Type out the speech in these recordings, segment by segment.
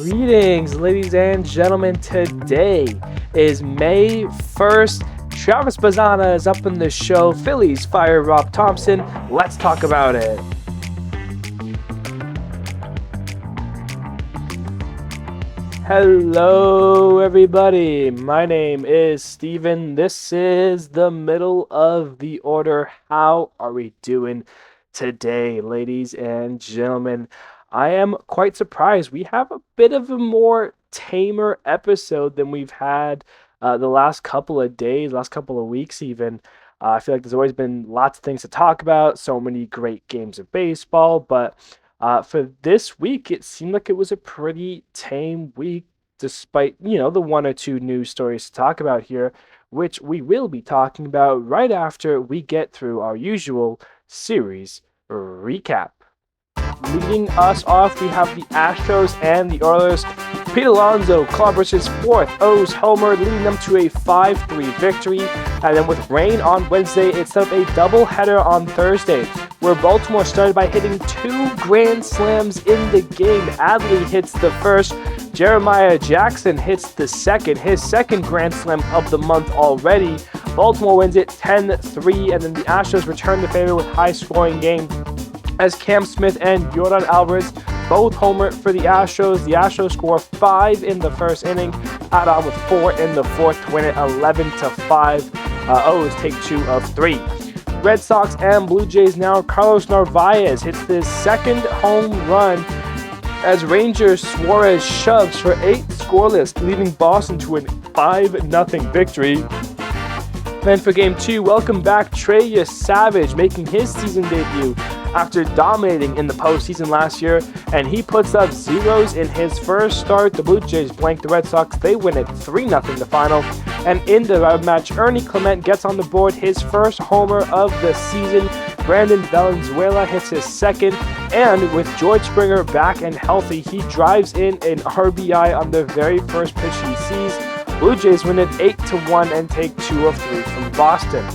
Greetings, ladies and gentlemen. Today is May 1st. Travis Bazzana is up in the show. Phillies fire Rob Thomson. Let's talk about it. Hello, everybody. My name is Steven. This is the middle of the order. How are we doing today, ladies and gentlemen? I am quite surprised. We have a bit of a more tamer episode than we've had the last couple of days, last couple of weeks even. I feel like there's always been lots of things to talk about, so many great games of baseball, but for this week, it seemed like it was a pretty tame week, despite, the one or two news stories to talk about here, which we will be talking about right after we get through our usual series recap. Leading us off, we have the Astros and the Oilers. Pete Alonso clobbers his fourth O's homer, leading them to a 5-3 victory. And then with rain on Wednesday, it set up a doubleheader on Thursday, where Baltimore started by hitting two grand slams in the game. Adley hits the first. Jeremiah Jackson hits the second, his second grand slam of the month already. Baltimore wins it 10-3, and then the Astros return the favor with high-scoring game as Cam Smith and Jordan Alvarez both homer for the Astros. The Astros score 5 in the first inning, add on with 4 in the fourth to win it 11-5. O's take 2 of 3. Red Sox and Blue Jays now. Carlos Narvaez hits his second home run as Rangers Suarez shoves for 8 scoreless, leading Boston to a 5-0 victory. Then for Game 2, welcome back Trey Savage, making his season debut after dominating in the postseason last year, and he puts up zeros in his first start. The Blue Jays blank the Red Sox. They win it 3-0 the final. And in the match, Ernie Clement gets on the board, his first homer of the season. Brandon Valenzuela hits his second, and with George Springer back and healthy, he drives in an RBI on the very first pitch he sees. Blue Jays win it 8-1 and take 2 of 3 from Boston.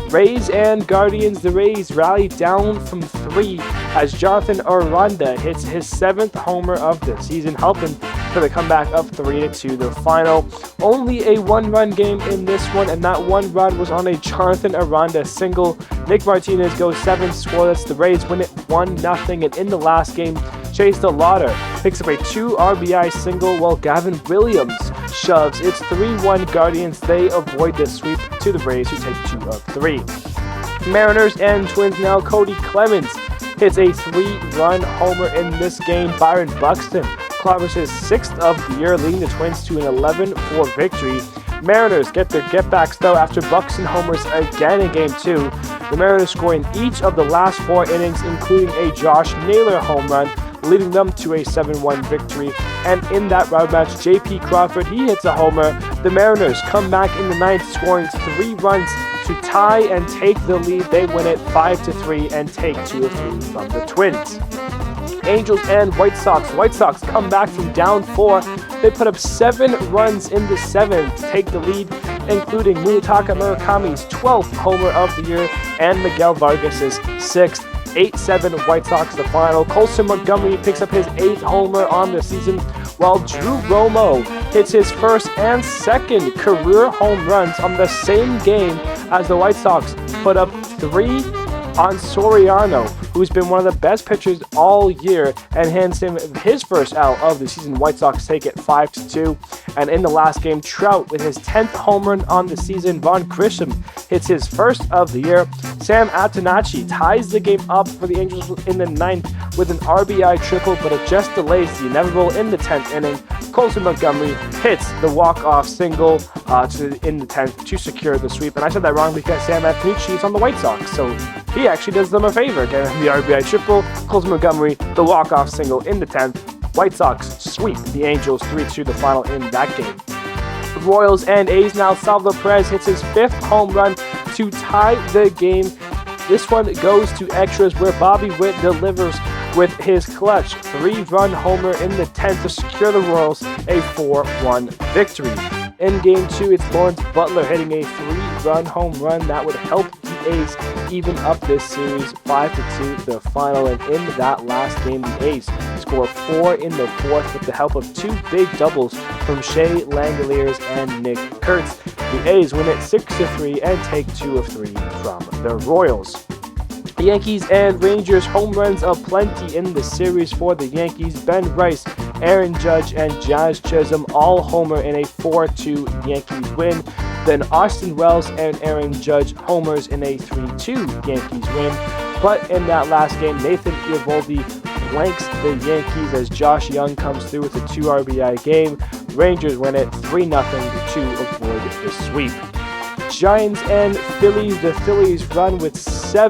Rays and Guardians. The Rays rally down from 3 as Jonathan Aranda hits his 7th homer of the season, helping for the comeback of 3-2 the final. Only a 1-run game in this one, and that 1 run was on a Jonathan Aranda single. Nick Martinez goes 7 scoreless. The Rays win it 1-0, and in the last game, Chase DeLauder picks up a 2 RBI single while Gavin Williams shoves. It's 3-1 Guardians. They avoid the sweep to the Rays, who take 2 of 3. Mariners and Twins now. Cody Clemens hits a 3-run homer in this game. Byron Buxton clobbers his 6th of the year, leading the Twins to an 11-4 victory. Mariners get their get-backs, though, after Buxton homers again in Game 2. The Mariners score in each of the last 4 innings, including a Josh Naylor home run, leading them to a 7-1 victory. And in that road match, J.P. Crawford, he hits a homer. The Mariners come back in the 9th, scoring 3 runs to tie and take the lead. They win it 5-3 and take 2 of 3 from the Twins. Angels and White Sox. White Sox come back from down 4. They put up 7 runs in the 7th to take the lead, including Munetaka Murakami's 12th homer of the year and Miguel Vargas' 6th. 8-7 White Sox the final. Colson Montgomery picks up his 8th homer on the season, while Drew Romo hits his first and second career home runs on the same game as the White Sox put up 3 on Soriano, who's been one of the best pitchers all year, and hands him his first out of the season. White Sox take it 5-2. And in the last game, Trout with his 10th home run on the season. Vaughn Grissom hits his first of the year. Sam Antonacci ties the game up for the Angels in the 9th with an RBI triple, but it just delays the inevitable in the 10th inning. Colson Montgomery hits the walk-off single in the 10th to secure the sweep. And I said that wrong because Sam Antonacci is on the White Sox, so he actually does them a favor, getting the RBI triple. Colson Montgomery, the walk-off single in the 10th. White Sox sweep the Angels 3-2 the final in that game. Royals and A's now. Salvador Perez hits his 5th home run to tie the game. This one goes to extras, where Bobby Witt delivers with his clutch 3-run homer in the 10th to secure the Royals a 4-1 victory. In Game 2, it's Lawrence Butler hitting a 3-run home run that would help the A's even up this series 5-2 the final. And in that last game, the A's scored score 4 in the fourth with the help of 2 big doubles from Shea Langoliers and Nick Kurtz. The A's win it 6-3 and take 2 of 3 from the Royals. The Yankees and Rangers home runs aplenty in the series for the Yankees. Ben Rice, Aaron Judge, and Jazz Chisholm all homer in a 4-2 Yankees win. Then Austin Wells and Aaron Judge homers in a 3-2 Yankees win. But in that last game, Nathan Eovaldi blanks the Yankees as Josh Young comes through with a 2 RBI game. Rangers win it 3-0 to avoid the sweep. Giants and Phillies. The Phillies run with 4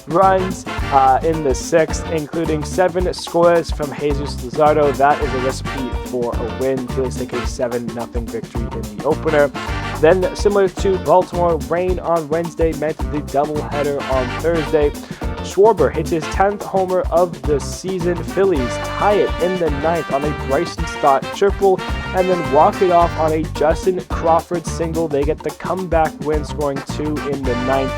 runs in the sixth, including 7 scoreless from Jesus Luzardo. That is a recipe for a win. Phillies take a 7-0 victory in the opener. Then, similar to Baltimore, rain on Wednesday meant the doubleheader on Thursday. Schwarber hits his 10th homer of the season. Phillies tie it in the ninth on a Bryson Stott triple and then walk it off on a Justin Crawford single. They get the comeback win, scoring 2 in the ninth.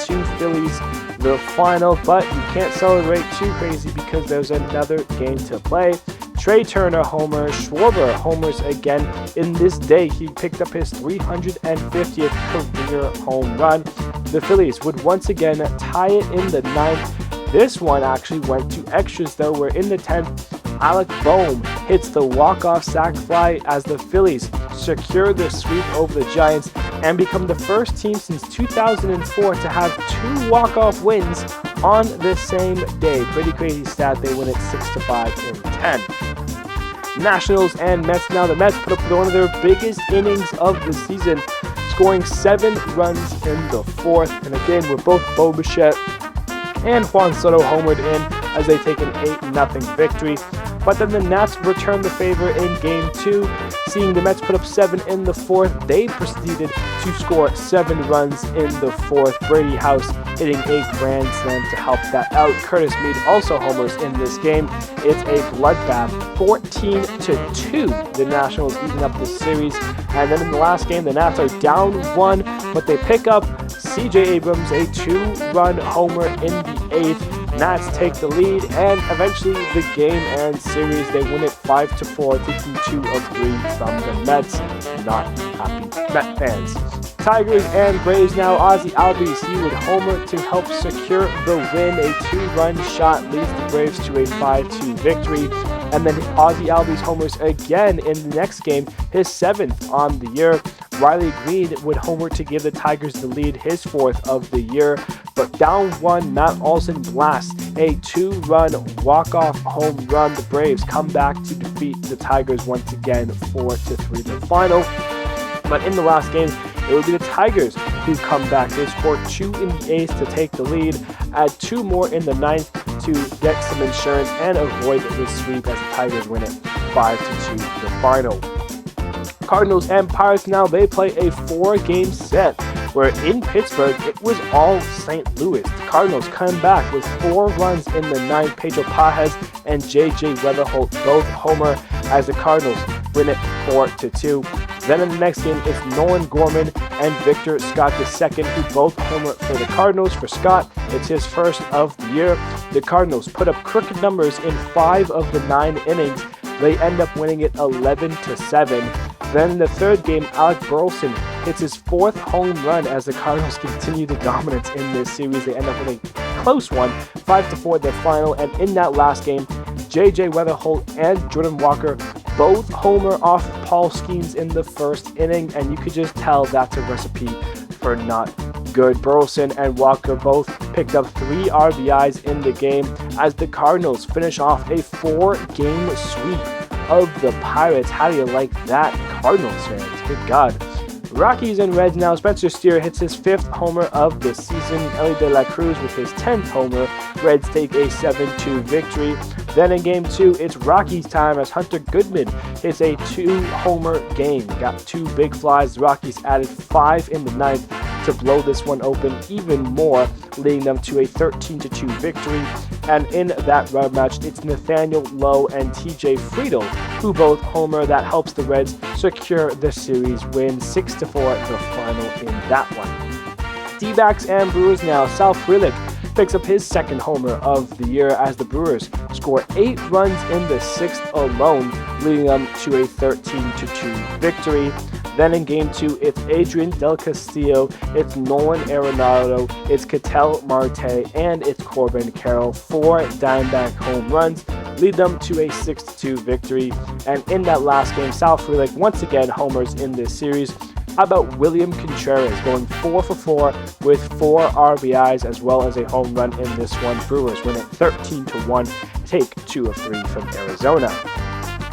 3-2 Phillies, the final, but you can't celebrate too crazy because there's another game to play. Trey Turner homer, Schwarber homers again. In this day, he picked up his 350th career home run. The Phillies would once again tie it in the ninth. This one actually went to extras though, where in the 10th, Alec Boehm hits the walk-off sac fly as the Phillies secure the sweep over the Giants and become the first team since 2004 to have 2 walk-off wins on the same day. Pretty crazy stat. They win it 6-5 in 10. Nationals and Mets. Now the Mets put up one of their biggest innings of the season, scoring 7 runs in the fourth. And again, with both Bo Bichette and Juan Soto homered in as they take an 8-0 victory. But then the Nats return the favor in Game 2. Seeing the Mets put up 7 in the fourth, they proceeded to score 7 runs in the fourth. Brady House hitting a grand slam to help that out. Curtis Mead also homers in this game. It's a bloodbath, 14-2. The Nationals eating up the series. And then in the last game, the Nats are down 1, but they pick up C.J. Abrams, a 2-run homer in the 8th. Nats take the lead, and eventually the game and series, they win it 5-4, taking 2 of 3 from the Mets. Not happy Met fans. Tigers and Braves now. Ozzie Albies, he would homer to help secure the win. A 2-run shot leads the Braves to a 5-2 victory. And then Ozzie Albies homers again in the next game, his 7th on the year. Riley Green would homer to give the Tigers the lead, his 4th of the year. But down 1, Matt Olson blasts a 2-run walk-off home run. The Braves come back to defeat the Tigers once again, 4-3 the final. But in the last game, it would be the Tigers who come back. They score 2 in the 8th to take the lead, add 2 more in the 9th to get some insurance and avoid the sweep as the Tigers win it 5-2 the final. Cardinals and Pirates now, they play a 4-game set where in Pittsburgh it was all St. Louis. The Cardinals come back with 4 runs in the 9th. Pedro Pajes and J.J. Weatherholt both homer as the Cardinals win it 4-2. Then in the next game, it's Nolan Gorman and Victor Scott II who both homer for the Cardinals. For Scott, it's his first of the year. The Cardinals put up crooked numbers in 5 of the 9 innings. They end up winning it 11-7. Then in the third game, Alec Burleson hits his 4th home run as the Cardinals continue the dominance in this series. They end up with a close one, 5-4 the final. And in that last game, J.J. Weatherholt and Jordan Walker both homer off Paul Skeens in the first inning, and you could just tell that's a recipe for not good. Burleson and Walker both picked up 3 RBIs in the game as the Cardinals finish off a 4-game sweep of the Pirates. How do you like that, Cardinals fans? Good God. Rockies and Reds now. Spencer Steer hits his 5th homer of the season. Elly De La Cruz with his 10th homer. Reds take a 7-2 victory. Then in Game 2, it's Rockies time as Hunter Goodman hits a 2-homer game. Got 2 big flies. The Rockies added 5 in the 9th to blow this one open even more, leading them to a 13-2 victory. And in that rematch, it's Nathaniel Lowe and TJ Friedel who both homer. That helps the Reds secure the series win, 6-4 the final in that one. D-backs and Brewers now. Sal Frelick picks up his second homer of the year as the Brewers score 8 runs in the 6th alone, leading them to a 13-2 victory. Then in Game 2, it's Adrian Del Castillo, it's Nolan Arenado, it's Ketel Marte, and it's Corbin Carroll. 4 Diamondback home runs lead them to a 6-2 victory. And in that last game, Sal Frelick once again homers in this series. How about William Contreras going 4 for 4 with 4 RBIs as well as a home run in this one? Brewers win it 13-1, take 2 of 3 from Arizona.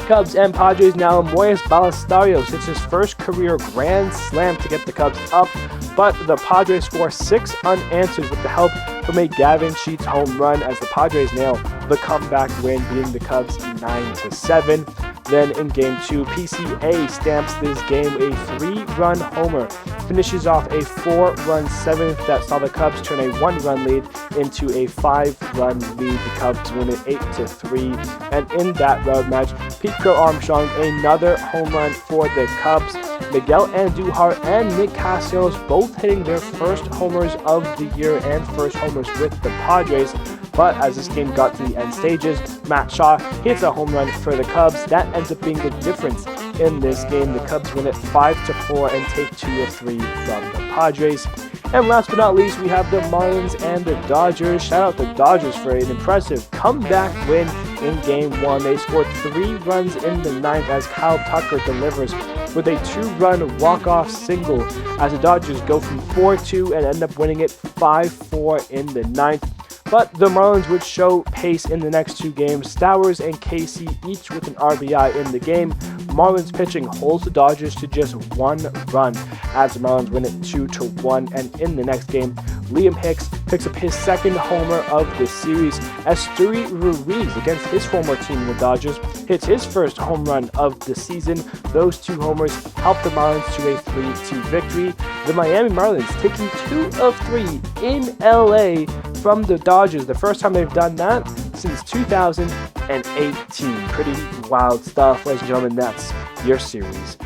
Cubs and Padres now. Moises Ballesteros hits his first career grand slam to get the Cubs up, but the Padres score 6 unanswered with the help from a Gavin Sheets home run as the Padres nail the comeback win, beating the Cubs 9-7. Then in Game 2, PCA stamps this game a 3-run homer, finishes off a 4-run 7th that saw the Cubs turn a 1-run lead into a 5-run lead. The Cubs win it 8-3. And in that road match, Pete Crow Armstrong, another home run for the Cubs. Miguel Andujar and Nick Castellanos both hitting their first homers of the year and first homers with the Padres. But as this game got to the end stages, Matt Shaw hits a home run for the Cubs. That ends up being the difference in this game. The Cubs win it 5-4 and take 2 of 3 from the Padres. And last but not least, we have the Marlins and the Dodgers. Shout out the Dodgers for an impressive comeback win in Game 1. They scored 3 runs in the 9th as Kyle Tucker delivers with a 2-run walk-off single as the Dodgers go from 4-2 and end up winning it 5-4 in the 9th. But the Marlins would show pace in the next 2 games. Stowers and Casey each with an RBI in the game. Marlins pitching holds the Dodgers to just 1 run as the Marlins win it 2-1. And in the next game, Liam Hicks picks up his second homer of the series as Stewie Ruiz, against his former team, the Dodgers, hits his first home run of the season. Those 2 homers help the Marlins to a 3-2 victory. The Miami Marlins taking 2 of 3 in LA from the Dodgers, the first time they've done that since 2018. Pretty wild stuff, ladies and gentlemen. That's your series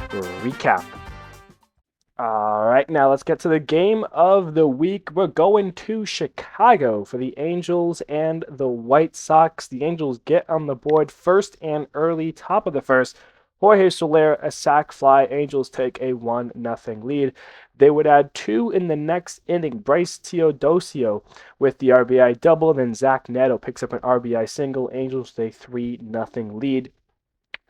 recap. All right, now let's get to the game of the week. We're going to Chicago for the Angels and the White Sox. The Angels get on the board first and early, top of the first. Jorge Soler, a sac fly. Angels take a 1-0 lead. They would add 2 in the next inning. Bryce Teodosio with the RBI double. Then Zach Neto picks up an RBI single. Angels take a 3-0 lead.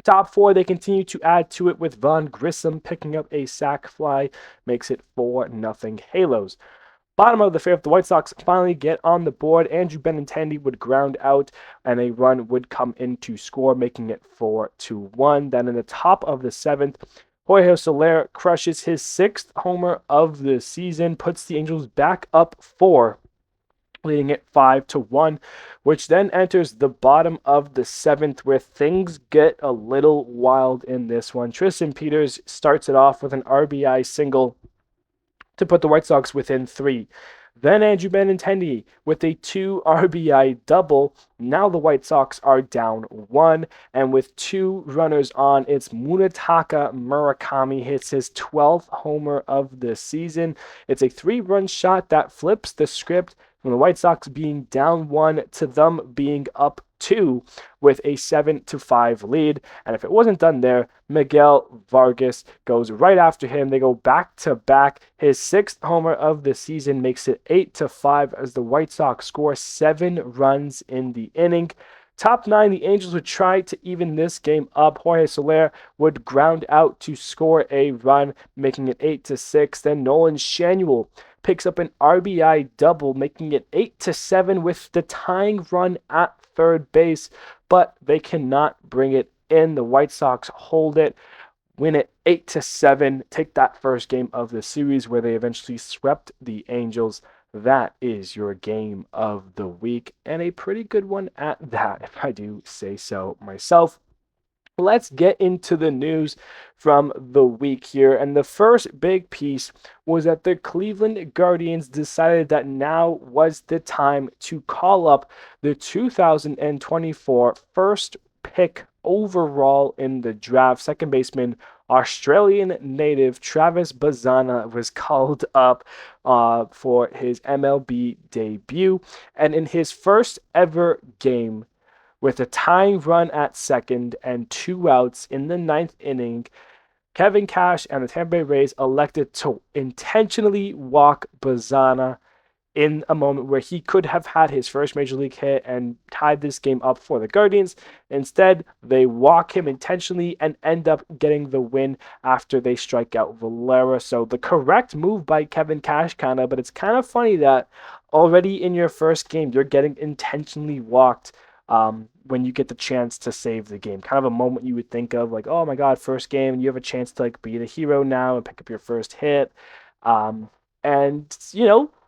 Top 4, they continue to add to it with Vaughn Grissom picking up a sac fly. Makes it 4-0 Halos. Bottom of the 5th, the White Sox finally get on the board. Andrew Benintendi would ground out, and a run would come in to score, making it 4-1. Then in the top of the 7th, Jorge Soler crushes his 6th homer of the season, puts the Angels back up 4, leading it 5-1, which then enters the bottom of the 7th, where things get a little wild in this one. Tristan Peters starts it off with an RBI single to put the White Sox within 3. Then Andrew Benintendi with a 2 RBI double. Now the White Sox are down 1, and with 2 runners on, it's Munetaka Murakami hits his 12th homer of the season. It's a 3-run shot that flips the script from the White Sox being down 1 to them being up 2 with a 7-5 lead. And if it wasn't done there, Miguel Vargas goes right after him. They go back to back. His 6th homer of the season makes it 8-5 as the White Sox score 7 runs in the inning. Top 9, the Angels would try to even this game up. Jorge Soler would ground out to score a run, making it 8-6. Then Nolan Shanuel picks up an RBI double, making it 8-7 with the tying run at third base, but they cannot bring it in. The White Sox hold it, win it 8-7, take that first game of the series where they eventually swept the Angels. That is your game of the week, and a pretty good one at that, if I do say so myself. Let's get into the news from the week here. And the first big piece was that the Cleveland Guardians decided that now was the time to call up the 2024 first pick overall in the draft, second baseman Australian native Travis Bazzana was called up for his MLB debut. And in his first ever game, with a tying run at second and 2 outs in the ninth inning, Kevin Cash and the Tampa Bay Rays elected to intentionally walk Bazzana in a moment where he could have had his first major league hit and tied this game up for the Guardians. Instead, they walk him intentionally and end up getting the win after they strike out Valera. So the correct move by Kevin Cash, kind of, but it's kind of funny that already in your first game, you're getting intentionally walked when you get the chance to save the game. Kind of a moment you would think of like, oh my God, first game, you have a chance to like be the hero now and pick up your first hit. Um, and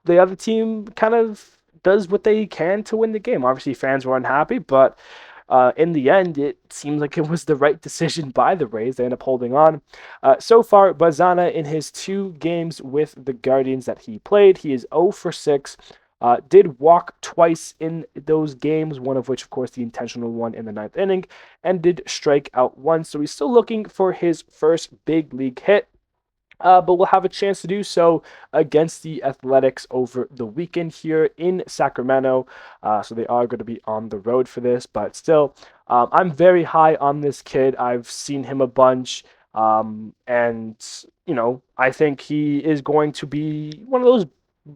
the other team kind of does what they can to win the game. Obviously, fans were unhappy, but in the end, it seems like it was the right decision by the Rays. They end up holding on. So far, Bazzana, in his 2 games with the Guardians that he played, he is 0 for 6. Did walk twice in those games, one of which, of course, the intentional one in the ninth inning, and did strike out once. So he's still looking for his first big league hit. But we'll have a chance to do so against the Athletics over the weekend here in Sacramento. So they are going to be on the road for this, but still, I'm very high on this kid. I've seen him a bunch, and I think he is going to be one of those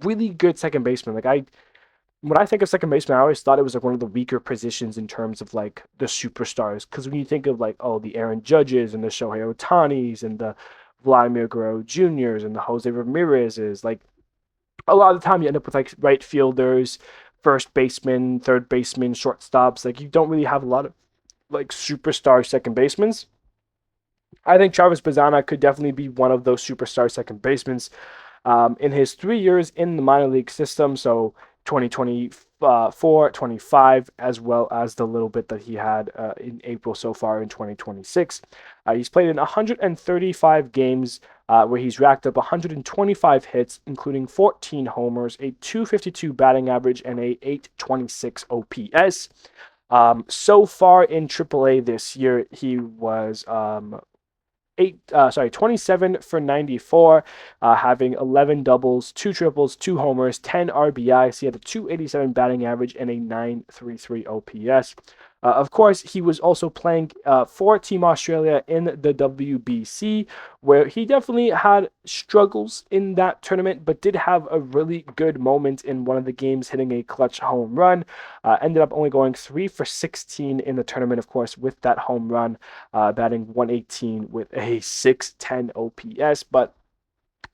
really good second basemen. When I think of second baseman, I always thought it was like one of the weaker positions in terms of like the superstars. Because when you think of like, oh, the Aaron Judges and the Shohei Otanis and the Vladimir Guerrero Jr.'s and the Jose Ramirez's, like a lot of the time you end up with like right fielders, first baseman, third baseman, shortstops. Like you don't really have a lot of like superstar second basemen. I think Travis Bazzana could definitely be one of those superstar second basemen in his 3 years in the minor league system. So 2024, 25, as well as the little bit that he had in April so far in 2026. He's played in 135 games where he's racked up 125 hits, including 14 homers, a 252 batting average, and a 826 OPS. So far in AAA this year, he was 27 for 94, having 11 doubles, 2 triples, 2 homers, 10 RBIs. He had a 287 batting average and a 933 OPS. Of course, he was also playing for Team Australia in the WBC, where he definitely had struggles in that tournament, but did have a really good moment in one of the games, hitting a clutch home run. Ended up only going 3 for 16 in the tournament, of course, with that home run, batting 118 with a 610 OPS. But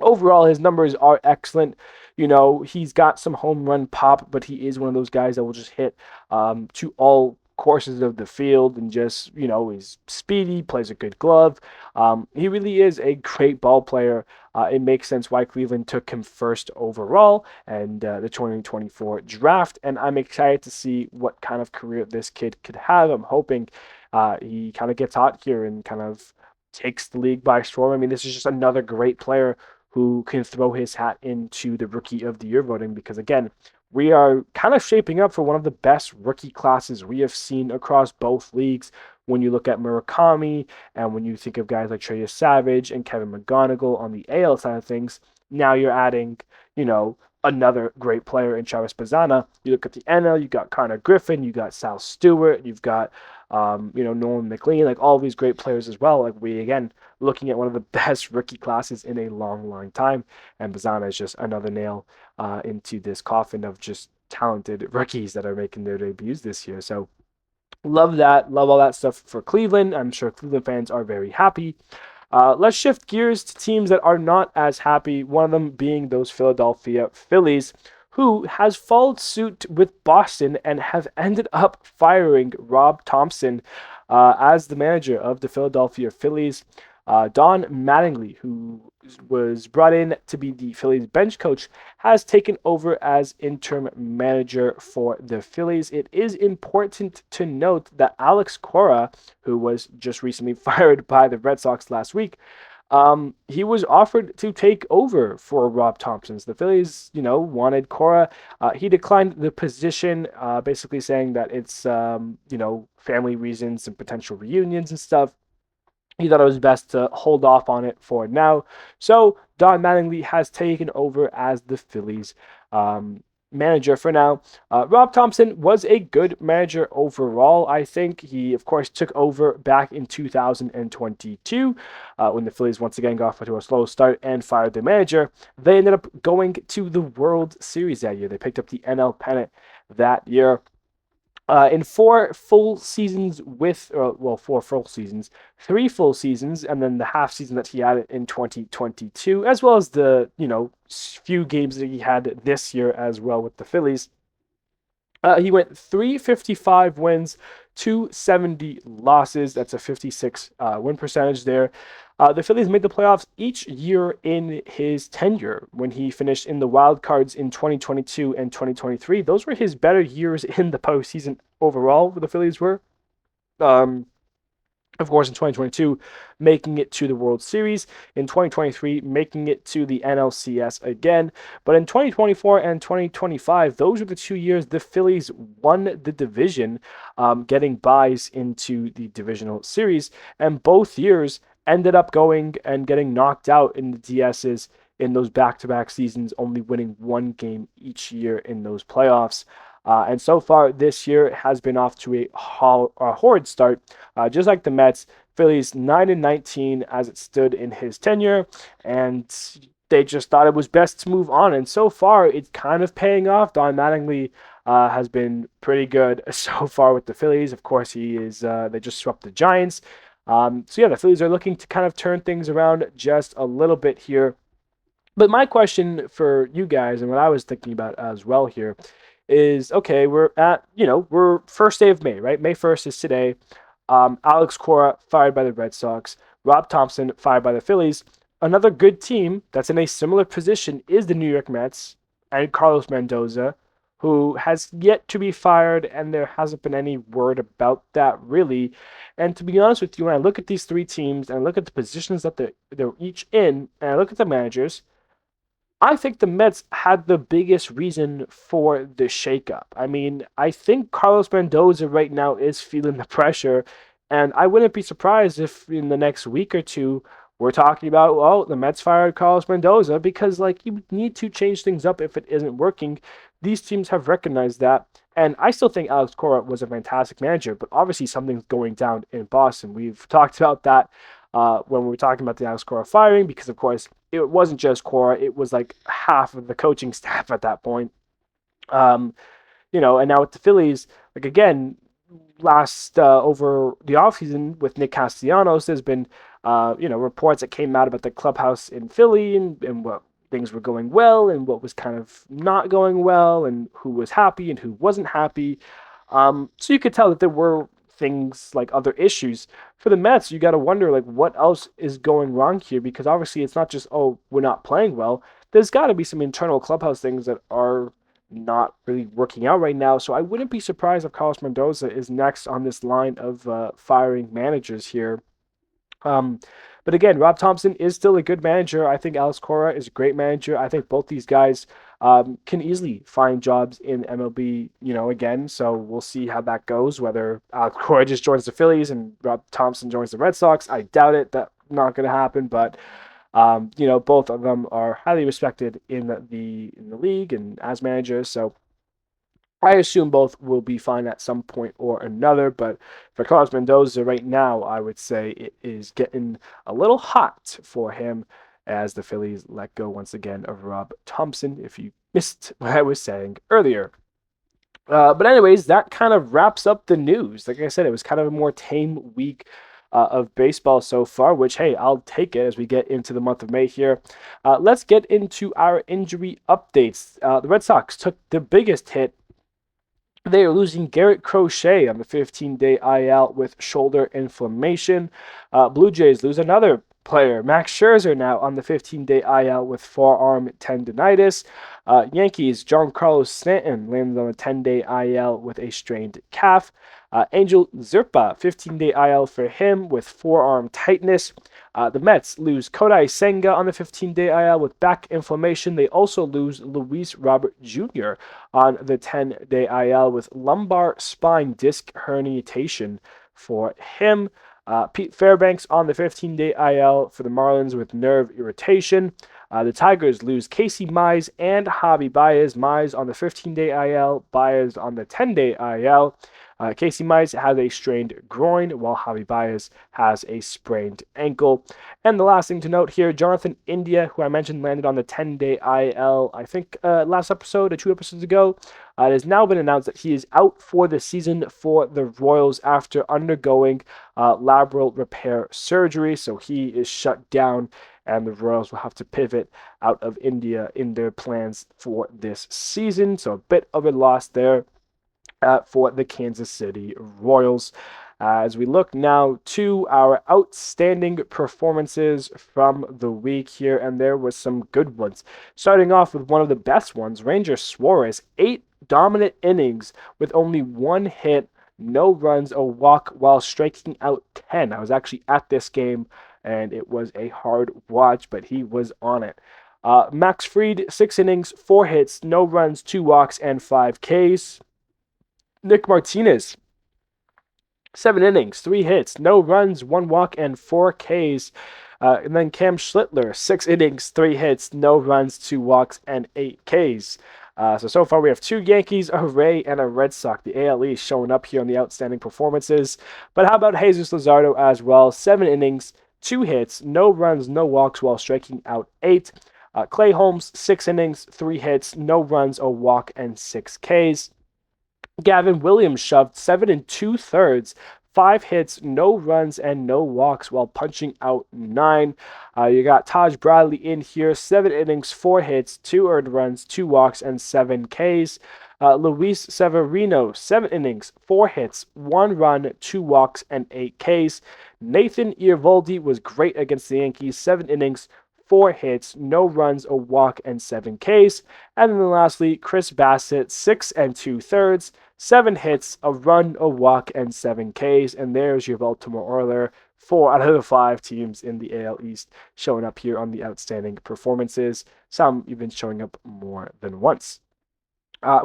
overall, his numbers are excellent. He's got some home run pop, but he is one of those guys that will just hit to all courses of the field and just, he's speedy, plays a good glove. He really is a great ball player. It makes sense why Cleveland took him first overall and the 2024 draft. And I'm excited to see what kind of career this kid could have. I'm hoping he kind of gets hot here and kind of takes the league by storm. I mean, this is just another great player who can throw his hat into the Rookie of the Year voting because, again, we are kind of shaping up for one of the best rookie classes we have seen across both leagues. When you look at Murakami and when you think of guys like Trey Savage and Kevin McGonigal on the AL side of things, now you're adding, another great player in Travis Bazzana. You look at the NL, you got Connor Griffin, you got Sal Stewart, you've got, Nolan McLean, like all these great players as well. Like we, again, looking at one of the best rookie classes in a long, long time. And Bazzana is just another nail into this coffin of just talented rookies that are making their debuts this year. So love that. Love all that stuff for Cleveland. I'm sure Cleveland fans are very happy. Let's shift gears to teams that are not as happy, one of them being those Philadelphia Phillies, who has followed suit with Boston and have ended up firing Rob Thomson as the manager of the Philadelphia Phillies. Don Mattingly, who was brought in to be the Phillies bench coach, has taken over as interim manager for the Phillies. It is important to note that Alex Cora, who was just recently fired by the Red Sox last week, he was offered to take over for Rob Thomson. The Phillies, wanted Cora. He declined the position, basically saying that it's, family reasons and potential reunions and stuff. he thought it was best to hold off on it for now. So Don Mattingly has taken over as the Phillies manager for now. Rob Thomson was a good manager overall. I think he, of course, took over back in 2022 when the Phillies once again got off to a slow start and fired the manager. They ended up going to the World Series that year. They picked up the NL pennant that year. In 4 full seasons, 3 full seasons, and then the half season that he had in 2022, as well as the few games that he had this year as well with the Phillies. He went 355 wins, 270 losses. That's a 56 win percentage there. The Phillies made the playoffs each year in his tenure. When he finished in the wild cards in 2022 and 2023, those were his better years in the postseason overall. The Phillies were. Of course, in 2022, making it to the World Series. In 2023, making it to the NLCS again. But in 2024 and 2025, those are the 2 years the Phillies won the division, getting buys into the divisional series. And both years ended up going and getting knocked out in the DSs in those back-to-back seasons, only winning one game each year in those playoffs. And so far this year has been off to a horrid start. Just like the Mets, Phillies 9-19 as it stood in his tenure, and they just thought it was best to move on. And so far, it's kind of paying off. Don Mattingly has been pretty good so far with the Phillies. Of course, he is. They just swept the Giants. So yeah, the Phillies are looking to kind of turn things around just a little bit here. But my question for you guys, and what I was thinking about as well here, is okay, we're first day of May, right? May 1st is today. Alex Cora fired by the Red Sox. Rob Thomson fired by the Phillies. Another good team that's in a similar position is the New York Mets and Carlos Mendoza, who has yet to be fired, and there hasn't been any word about that really. And to be honest with you, when I look at these three teams and I look at the positions that they're each in, and I look at the managers, I think the Mets had the biggest reason for the shakeup. I mean, I think Carlos Mendoza right now is feeling the pressure, and I wouldn't be surprised if in the next week or two we're talking about, well, the Mets fired Carlos Mendoza because, like, you need to change things up if it isn't working. These teams have recognized that, and I still think Alex Cora was a fantastic manager, but obviously something's going down in Boston. We've talked about that when we were talking about the Alex Cora firing, because of course it wasn't just Cora; it was like half of the coaching staff at that point. And now with the Phillies, like again, last over the offseason with Nick Castellanos, there's been reports that came out about the clubhouse in Philly and what things were going well and what was kind of not going well and who was happy and who wasn't happy. So you could tell that there were things like other issues. For the Mets, you got to wonder like what else is going wrong here, because obviously it's not just, oh, we're not playing well. There's got to be some internal clubhouse things that are not really working out right now. So I wouldn't be surprised if Carlos Mendoza is next on this line of firing managers here. But again, Rob Thomson is still a good manager. I think Alex Cora is a great manager. I think both these guys can easily find jobs in MLB, again. So we'll see how that goes, whether Alex Cora just joins the Phillies and Rob Thomson joins the Red Sox. I doubt it. That's not going to happen. But, both of them are highly respected in the league and as managers. So I assume both will be fine at some point or another, but for Carlos Mendoza right now, I would say it is getting a little hot for him as the Phillies let go once again of Rob Thomson, if you missed what I was saying earlier. But anyways, that kind of wraps up the news. Like I said, it was kind of a more tame week of baseball so far, which, hey, I'll take it as we get into the month of May here. Let's get into our injury updates. The Red Sox took the biggest hit. They are losing Garrett Crochet on the 15-day IL with shoulder inflammation. Blue Jays lose another player, Max Scherzer, now on the 15-day IL with forearm tendonitis. Yankees, Giancarlo Stanton lands on a 10-day IL with a strained calf. Angel Zerpa, 15-day IL for him with forearm tightness. The Mets lose Kodai Senga on the 15-day IL with back inflammation. They also lose Luis Robert Jr. on the 10-day IL with lumbar spine disc herniation for him. Pete Fairbanks on the 15-day IL for the Marlins with nerve irritation. The Tigers lose Casey Mize and Javi Baez. Mize on the 15-day IL, Baez on the 10-day IL. Casey Mize has a strained groin, while Javi Baez has a sprained ankle. And the last thing to note here, Jonathan India, who I mentioned landed on the 10-day IL, I think last episode or 2 episodes ago. It has now been announced that he is out for the season for the Royals after undergoing labral repair surgery. So he is shut down, and the Royals will have to pivot out of India in their plans for this season. So a bit of a loss there for the Kansas City Royals. As we look now to our outstanding performances from the week here, and there was some good ones. Starting off with one of the best ones, Ranger Suarez, 8 dominant innings with only 1 hit, no runs, a walk, while striking out 10. I was actually at this game, and it was a hard watch, but he was on it. Max Fried, 6 innings, 4 hits, no runs, 2 walks, and 5 Ks. Nick Martinez, 7 innings, 3 hits, no runs, 1 walk, and 4 Ks. And then Cam Schlittler, 6 innings, 3 hits, no runs, 2 walks, and 8 Ks. So far we have 2 Yankees, a Ray, and a Red Sox. The AL East showing up here on the outstanding performances. But how about Jesus Luzardo as well? 7 innings, 2 hits, no runs, no walks, while striking out 8. Clay Holmes, 6 innings, 3 hits, no runs, a walk, and 6 Ks. Gavin Williams shoved 7 2/3, 5 hits, no runs, and no walks while punching out 9. You got Taj Bradley in here, 7 innings, 4 hits, 2 earned runs, 2 walks, and 7 Ks. Luis Severino, 7 innings, 4 hits, 1 run, 2 walks, and 8 Ks. Nathan Eovaldi was great against the Yankees, 7 innings, 4 hits, no runs, a walk, and 7 Ks. And then lastly, Chris Bassett, 6 2/3, 7 hits, a run, a walk, and 7 Ks. And there's your Baltimore Orioles, 4 out of the 5 teams in the AL East showing up here on the outstanding performances. Some even showing up more than once.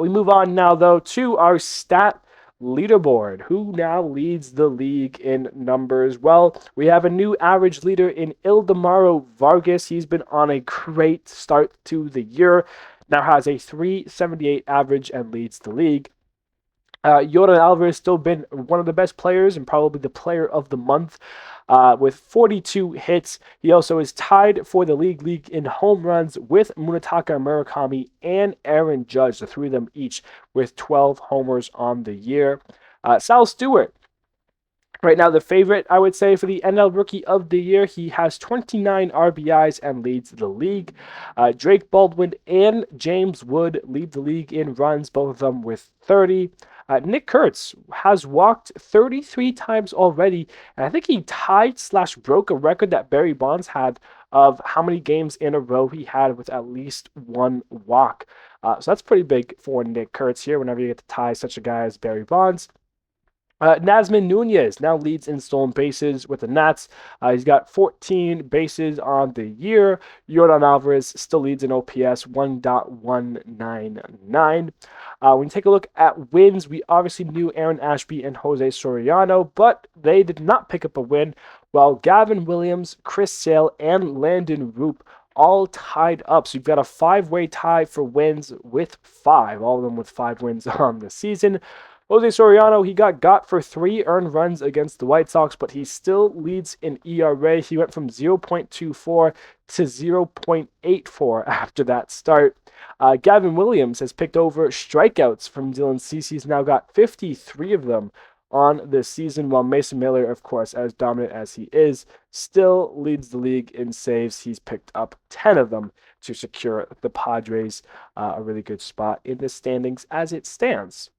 We move on now, though, to our stat leaderboard. Who now leads the league in numbers? Well, we have a new average leader in Ildemaro Vargas. He's been on a great start to the year. Now has a 378 average and leads the league. Yordan Alvarez still been one of the best players and probably the player of the month with 42 hits. He also is tied for the league in home runs with Munetaka Murakami and Aaron Judge, the 3 of them each with 12 homers on the year. Sal Stewart, right now the favorite, I would say, for the NL Rookie of the Year. He has 29 RBIs and leads the league. Drake Baldwin and James Wood lead the league in runs, both of them with 30. Nick Kurtz has walked 33 times already, and I think he tied/broke a record that Barry Bonds had of how many games in a row he had with at least 1 walk. So that's pretty big for Nick Kurtz here whenever you get to tie such a guy as Barry Bonds. Nazman Nunez now leads in stolen bases with the Nats. He's got 14 bases on the year. Yordan Alvarez still leads in OPS, 1.199. When you take a look at wins, we obviously knew Aaron Ashby and Jose Soriano, but they did not pick up a win, while Gavin Williams, Chris Sale, and Landon Roop all tied up. So you've got a 5-way tie for wins with 5, all of them with 5 wins on the season. Jose Soriano, he got for 3 earned runs against the White Sox, but he still leads in ERA. He went from 0.24 to 0.84 after that start. Gavin Williams has picked over strikeouts from Dylan Cease. He's now got 53 of them on the season, while Mason Miller, of course, as dominant as he is, still leads the league in saves. He's picked up 10 of them to secure the Padres a really good spot in the standings as it stands.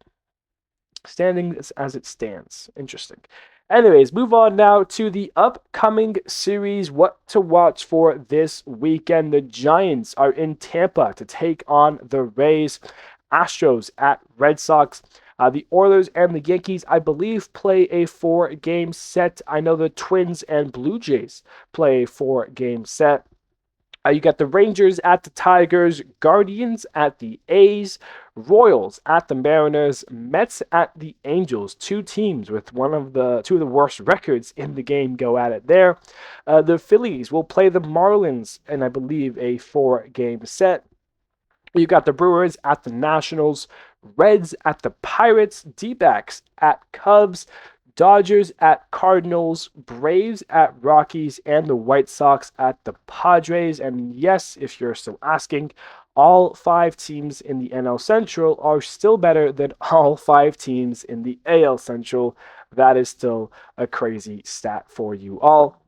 Interesting. Anyways, move on now to the upcoming series. What to watch for this weekend. The Giants are in Tampa to take on the Rays. Astros at Red Sox. The Oilers and the Yankees, I believe, play a 4-game set. I know the Twins and Blue Jays play a 4-game set. You got the Rangers at the Tigers, Guardians at the A's, Royals at the Mariners, Mets at the Angels. Two teams with two of the worst records in the game go at it there. The Phillies will play the Marlins in, I believe, a 4-game set. You got the Brewers at the Nationals, Reds at the Pirates, D-backs at Cubs, Dodgers at Cardinals, Braves at Rockies, and the White Sox at the Padres. And yes, if you're still asking, all 5 teams in the NL Central are still better than all 5 teams in the AL Central. That is still a crazy stat for you all.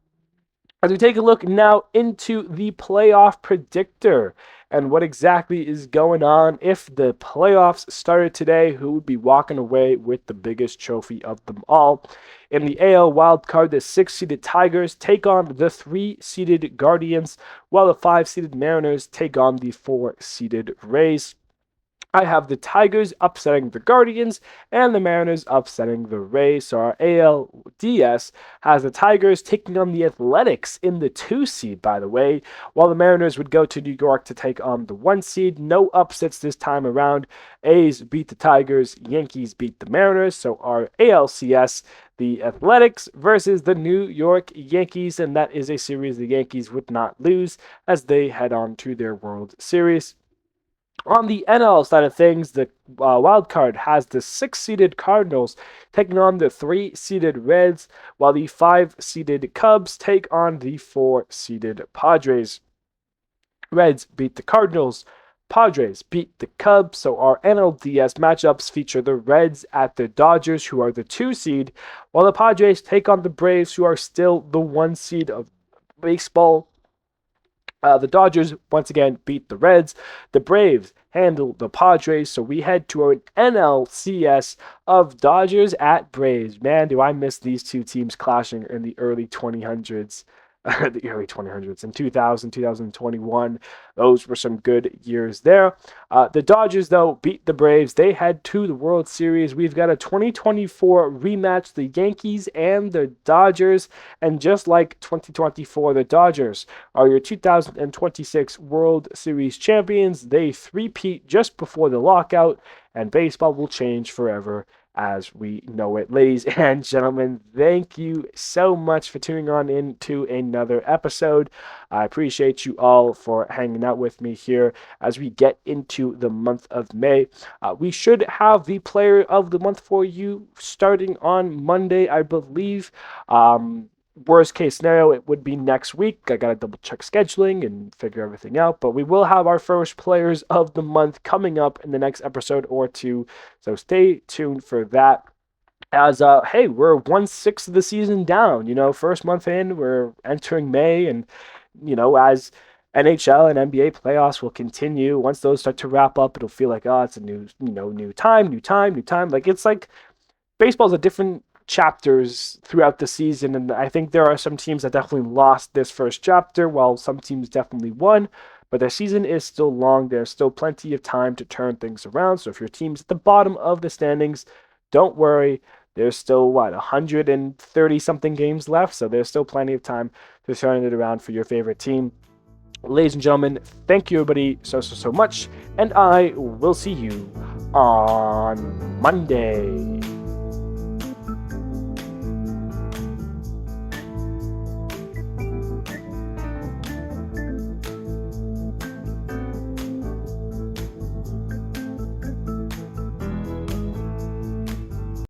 As we take a look now into the playoff predictor and what exactly is going on. If the playoffs started today, who would be walking away with the biggest trophy of them all? In the AL wildcard, the 6-seeded Tigers take on the 3-seeded Guardians, while the 5-seeded Mariners take on the 4-seeded Rays. I have the Tigers upsetting the Guardians and the Mariners upsetting the Rays. So our ALDS has the Tigers taking on the Athletics in the 2-seed, by the way, while the Mariners would go to New York to take on the 1-seed. No upsets this time around. A's beat the Tigers, Yankees beat the Mariners. So our ALCS, the Athletics versus the New York Yankees, and that is a series the Yankees would not lose as they head on to their World Series. On the NL side of things, the wild card has the 6-seeded Cardinals taking on the 3-seeded Reds, while the 5-seeded Cubs take on the 4-seeded Padres. Reds beat the Cardinals. Padres beat the Cubs. So our NLDS matchups feature the Reds at the Dodgers, who are the 2-seed, while the Padres take on the Braves, who are still the 1-seed of baseball. The Dodgers, once again, beat the Reds. The Braves handle the Padres. So we head to an NLCS of Dodgers at Braves. Man, do I miss these two teams clashing in the early 2000s. In 2000, 2021. Those were some good years there. The Dodgers, though, beat the Braves. They head to the World Series. We've got a 2024 rematch, the Yankees and the Dodgers. And just like 2024, the Dodgers are your 2026 World Series champions. They three-peat just before the lockout, and baseball will change forever as we know it. Ladies and gentlemen, thank you so much for tuning on into another episode. I appreciate you all for hanging out with me here as we get into the month of May. We should have the player of the month for you starting on Monday, I believe. Worst case scenario, it would be next week. I got to double check scheduling and figure everything out. But we will have our first players of the month coming up in the next episode or two. So stay tuned for that. As, hey, we're 1/6 of the season down. First month in, we're entering May. And, as NHL and NBA playoffs will continue, once those start to wrap up, it'll feel like, it's a new time. Like, it's like baseball's a different chapters throughout the season, and I think there are some teams that definitely lost this first chapter, while some teams definitely won, but their season is still long. There's still plenty of time to turn things around. So if your team's at the bottom of the standings, don't worry. There's still 130 something games left, so there's still plenty of time to turn it around for your favorite team. Ladies and gentlemen, thank you everybody so much, and I will see you on Monday.